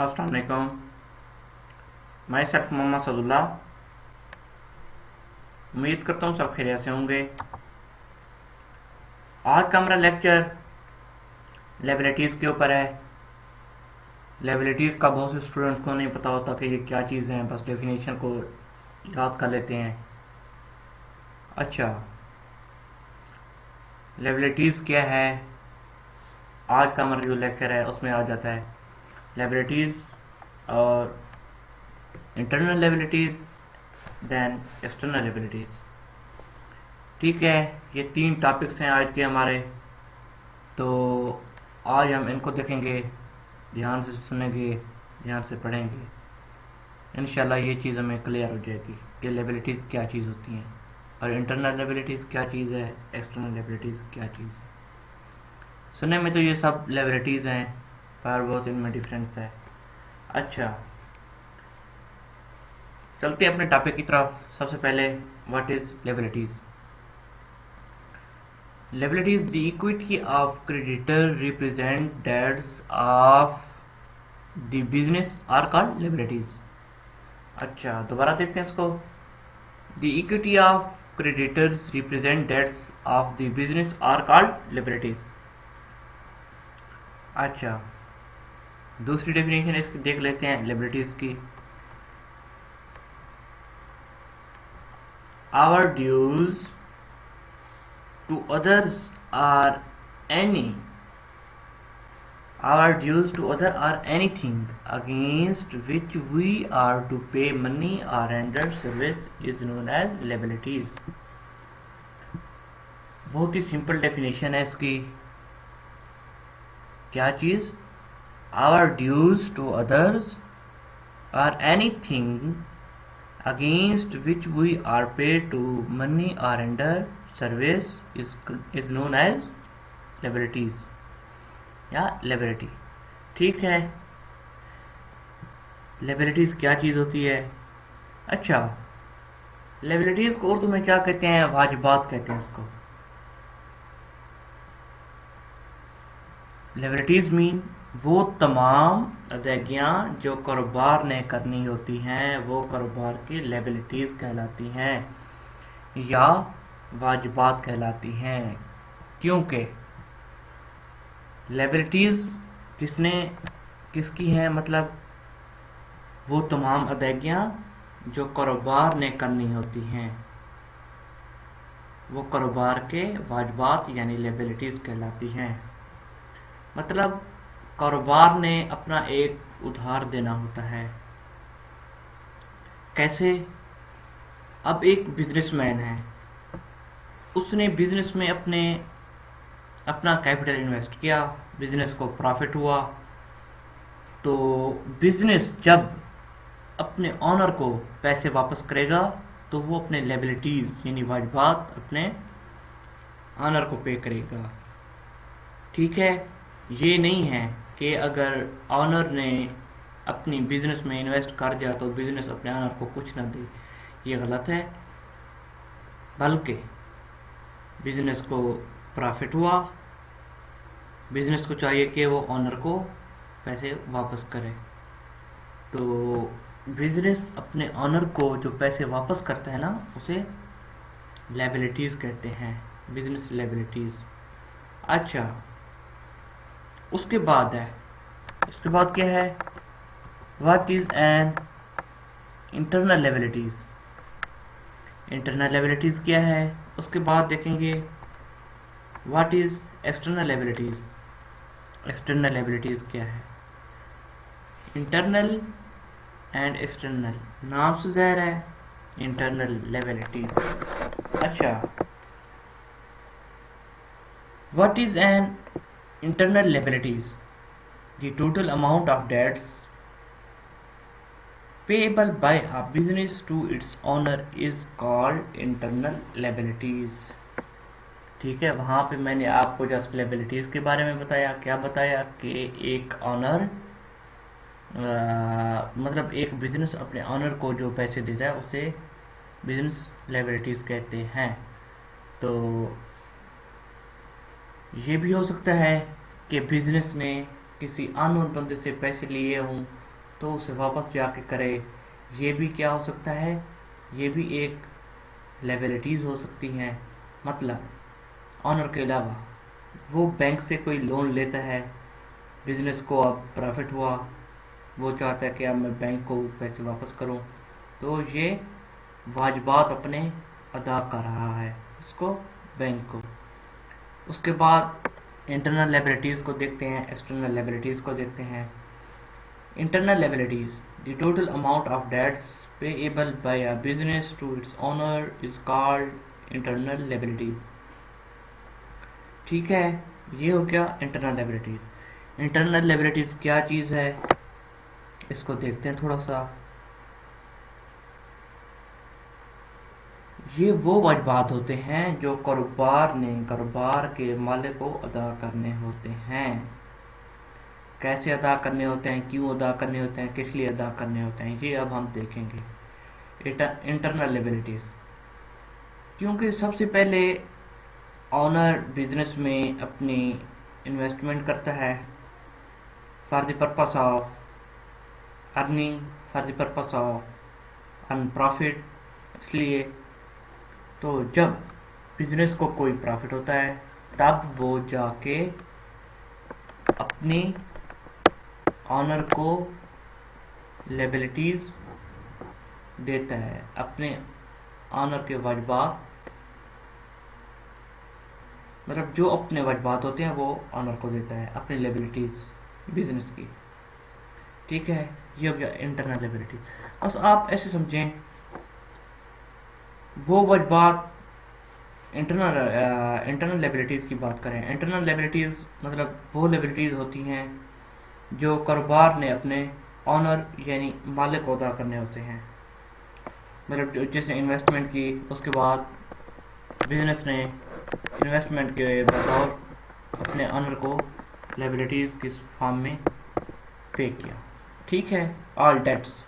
अस्सलाम वालेकुम। मैं सेल्फ मोहम्मद सदुल्ला। उम्मीद करता हूँ सब खैरियत से होंगे। आज का हमारा लेक्चर लेबिलिटीज़ के ऊपर है। लेबिलिटीज़ का बहुत से स्टूडेंट्स को नहीं पता होता कि ये क्या चीज़ है, बस डेफिनेशन को याद कर लेते हैं। अच्छा, लेबिलिटीज़ क्या है? आज का हमारा जो लेक्चर है उसमें आ जाता है लेबिलिटीज़ और इंटरनल लेबिलिटीज़, देन एक्सटर्नल लेबिलिटीज़। ठीक है, ये 3 टॉपिक्स हैं आज के हमारे। तो आज हम इनको देखेंगे, ध्यान से सुनेंगे, ध्यान से पढ़ेंगे। इंशाल्लाह ये चीज़ हमें क्लियर हो जाएगी कि लेबिलिटीज़ क्या चीज़ होती हैं और इंटरनल लेबिलिटीज़ क्या चीज़ है, एक्सटर्नल लेबिलिटीज़ क्या चीज़ है। सुनने में तो ये सब लेबिलिटीज़ हैं, पर बहुत इनमें डिफरेंस है। अच्छा, चलते हैं अपने टॉपिक की तरफ। सबसे पहले, what is liabilities? Liabilities, the equity of creditor represent debts of the business are called liabilities. अच्छा, दोबारा देखते हैं इसको। The equity of creditors represent debts of the business are called liabilities. अच्छा, दूसरी डेफिनेशन इसकी देख लेते हैं liabilities की। Our dues to others are any our dues to other are anything against which we are to pay money or render service is known as liabilities. बहुत ही simple definition है इसकी। क्या चीज़? our dues to others are anything against which we are paid to money or render service is known as liabilities या liability। ठीक है, लेबिलिटीज़ क्या चीज़ होती है? अच्छा, लेबिलिटीज़ को उर्दू में क्या कहते हैं? वाजिबात कहते हैं इसको। लेबिलिटीज़ मीन वो तमाम अदायगियाँ जो कारोबार ने करनी होती हैं, वो कारोबार की लेबिलिटीज़ कहलाती हैं या वाजिबात कहलाती हैं। क्योंकि लेबिलिटीज़ किसकी हैं? मतलब वो तमाम अदायगियाँ जो कारोबार ने करनी होती हैं, वो कारोबार के वाजिबात यानी लेबिलिटीज़ कहलाती हैं। मतलब कारोबार ने अपना एक उधार देना होता है। कैसे? अब एक बिजनेसमैन है, उसने बिजनेस में अपना कैपिटल इन्वेस्ट किया, बिजनेस को प्रॉफिट हुआ। तो बिजनेस जब अपने ऑनर को पैसे वापस करेगा तो वो अपने लेबिलिटीज़ यानी वाजिबात अपने ऑनर को पे करेगा। ठीक है, ये नहीं है कि अगर ऑनर ने अपनी बिजनेस में इन्वेस्ट कर दिया तो बिजनेस अपने ऑनर को कुछ ना दे। ये गलत है, बल्कि बिजनेस को प्रॉफिट हुआ, बिजनेस को चाहिए कि वो ऑनर को पैसे वापस करे। तो बिजनेस अपने ऑनर को जो पैसे वापस करता है ना, उसे लायबिलिटीज़ कहते हैं, बिजनेस लायबिलिटीज़। अच्छा, उसके बाद क्या है? What is an internal liabilities? Internal liabilities क्या है? उसके बाद देखेंगे what is external liabilities. External liabilities क्या है? इंटरनल एंड एक्सटर्नल, नाम से ज़ाहिर है इंटरनल लायबिलिटीज़। अच्छा, what is an internal liabilities? The total amount of debts payable by a business to its owner is called internal liabilities. ठीक है, वहाँ पे मैंने आपको जस्ट लायबिलिटीज़ के बारे में बताया। क्या बताया? कि एक ऑनर मतलब एक बिजनेस अपने ऑनर को जो पैसे देता है उसे बिजनेस लायबिलिटीज़ कहते हैं। तो ये भी हो सकता है कि बिजनेस ने किसी अननोन बंदे से पैसे लिए हों तो उसे वापस जाके करे। ये भी क्या हो सकता है, ये भी एक लायबिलिटीज़ हो सकती हैं। मतलब ऑनर के अलावा वो बैंक से कोई लोन लेता है, बिजनेस को अब प्रॉफिट हुआ, वो चाहता है कि अब मैं बैंक को पैसे वापस करूं, तो ये वाजिबात अपने अदा कर रहा है इसको, बैंक को। उसके बाद इंटरनल लायबिलिटीज़ को देखते हैं, एक्सटर्नल लायबिलिटीज़ को देखते हैं। Internal liabilities, the total amount of debts payable by a business to its owner is called internal liabilities. ठीक है, ये हो गया इंटरनल लायबिलिटीज़। इंटरनल लायबिलिटीज़ क्या चीज़ है, इसको देखते हैं थोड़ा सा। ये वो वाजिबात होते हैं जो कारोबार ने कारोबार के मालिक को अदा करने होते हैं। कैसे अदा करने होते हैं, क्यों अदा करने होते हैं, किस लिए अदा करने होते हैं, ये अब हम देखेंगे। इंटरनल लायबिलिटीज़, क्योंकि सबसे पहले ऑनर बिजनेस में अपनी इन्वेस्टमेंट करता है for the purpose of earning, for the purpose of earn profit. इसलिए तो जब बिजनेस को कोई प्रॉफिट होता है तब वो जाके अपनी ऑनर को लायबिलिटीज़ देता है, अपने ऑनर के वाजिबात, मतलब जो अपने वाजिबात होते हैं वो ऑनर को देता है, अपनी लायबिलिटीज़ बिजनेस की। ठीक है, ये हो गया इंटरनल लायबिलिटीज़। बस आप ऐसे समझें, वो वाजिबात इंटरनल लायबिलिटीज़ की बात करें। इंटरनल लायबिलिटीज़ मतलब वो लायबिलिटीज़ होती हैं जो कारोबार ने अपने ऑनर यानी मालिक को अदा करने होते हैं। मतलब जैसे इन्वेस्टमेंट की, उसके बाद बिजनेस ने इन्वेस्टमेंट के बदौर अपने ऑनर को लायबिलिटीज़ किस फॉर्म में पे किया। ठीक है, all debts,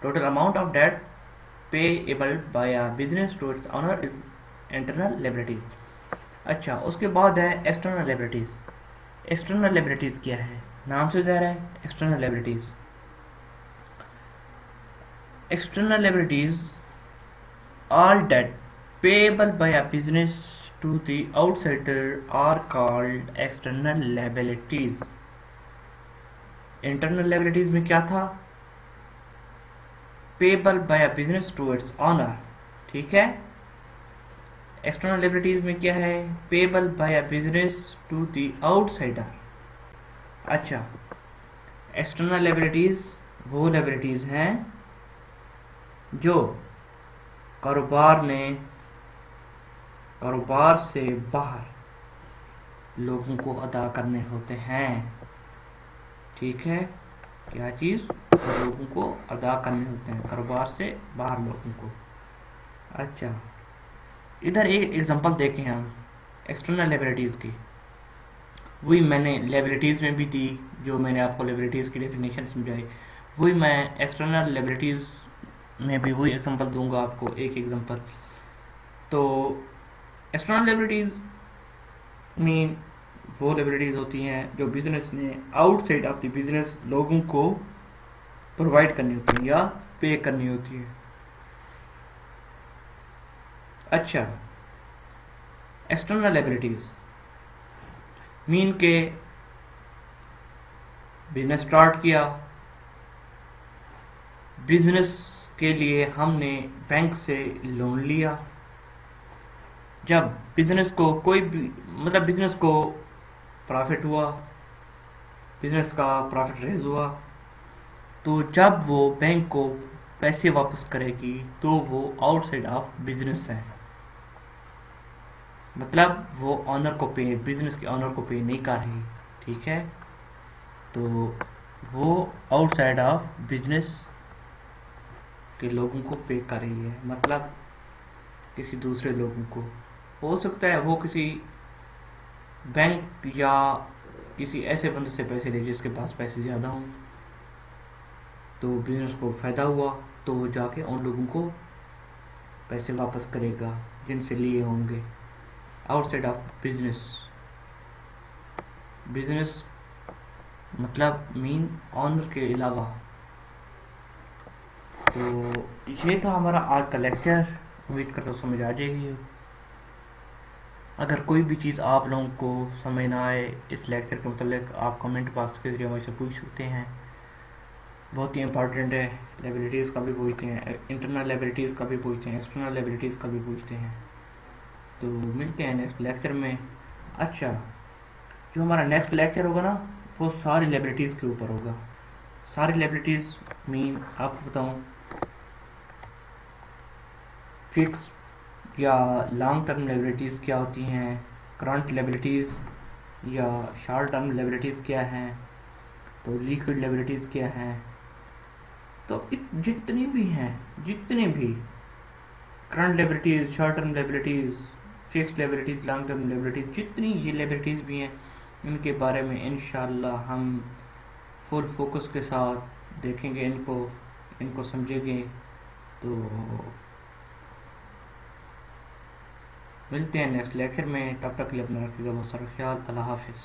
total amount of debt payable by a business to its owner is internal liabilities. अच्छा, उसके बाद है एक्सटर्नल लायबिलिटीज़। एक्सटर्नल लायबिलिटीज़ क्या है, नाम से ज़ाहिर है external liabilities. External liabilities, all debt payable by a business to the outsider are called external liabilities। internal liabilities में क्या था, payable by a business to its owner। ठीक है, external liabilities में क्या है, payable by a business to the outsider। अच्छा, external liabilities वो liabilities हैं जो कारोबार से बाहर लोगों को अदा करने होते हैं। ठीक है, क्या चीज़, लोगों को अदा करने होते हैं, कारोबार से बाहर लोगों को। अच्छा, इधर एक एग्जांपल देखें हम एक्सटर्नल लायबिलिटीज़ की। वही मैंने लायबिलिटीज़ में भी दी, जो मैंने आपको लायबिलिटीज़ की डेफिनेशन समझाई, वही मैं एक्सटर्नल लायबिलिटीज़ में भी वही एग्जांपल दूंगा आपको, एक एग्जांपल। तो एक्सटर्नल लायबिलिटीज़ में वो लायबिलिटीज़ होती हैं जो बिजनेस ने आउटसाइड ऑफ द बिजनेस लोगों को प्रोवाइड करनी होती है या पे करनी होती है। अच्छा, एक्सटर्नल लायबिलिटीज़ मीन के बिजनेस स्टार्ट किया, बिजनेस के लिए हमने बैंक से लोन लिया। जब बिजनेस को कोई भी मतलब बिजनेस को प्रॉफिट हुआ, बिजनेस का प्रॉफिट रेज हुआ, तो जब वो बैंक को पैसे वापस करेगी तो वो आउटसाइड ऑफ बिजनेस है, मतलब वो ऑनर को पे, बिजनेस के ऑनर को पे नहीं कर रही। ठीक है, तो वो आउटसाइड ऑफ बिजनेस के लोगों को पे कर रही है, मतलब किसी दूसरे लोगों को। हो सकता है वो किसी बैंक या किसी ऐसे बंदे से पैसे ले जिसके पास पैसे ज़्यादा हों, तो बिजनेस को फ़ायदा हुआ तो वो जाके उन लोगों को पैसे वापस करेगा जिनसे लिए होंगे। आउटसाइड ऑफ बिजनेस, बिजनेस मतलब मीन ऑनर के अलावा। तो ये था हमारा आज का लेक्चर। उम्मीद करता हूँ समझ आ जाएगी। अगर कोई भी चीज़ आप लोगों को समझ ना आए इस लेक्चर के मतलब आप कमेंट बॉक्स के ज़रिए मुझसे पूछ सकते हैं। बहुत ही इंपॉर्टेंट है। लाइबिलिटीज़ का भी पूछते हैं, इंटरनल लाइबिलिटीज़ का भी पूछते हैं, एक्सटर्नल लाइबिलिटीज़ का भी पूछते हैं। तो मिलते हैं नेक्स्ट लेक्चर में। अच्छा, जो हमारा नेक्स्ट लेक्चर होगा ना वो सारी लाइबिलिटीज़ के ऊपर होगा। सारी लाइबिलिटीज़ मीन आपको बताऊँ, फिक्स या लॉन्ग टर्म लाइबिलिटीज़ क्या होती हैं, करंट लाइबिलिटीज़ या शॉर्ट टर्म लाइबिलिटीज़ क्या हैं, तो लिक्विड लाइबिलिटीज़ क्या हैं। तो जितनी भी हैं, जितने भी current liabilities, short term liabilities, fix liabilities, long term liabilities, जितनी ये लाइबिलिटीज़ भी हैं इनके बारे में इंशाल्लाह हम फुल फोकस के साथ देखेंगे, इनको इनको समझेंगे। तो मिलते हैं नेक्स्ट लेक्चर में। तब तक के लिए अपना रखिएगा बहुत सारा ख्याल। अल्लाह हाफिज़।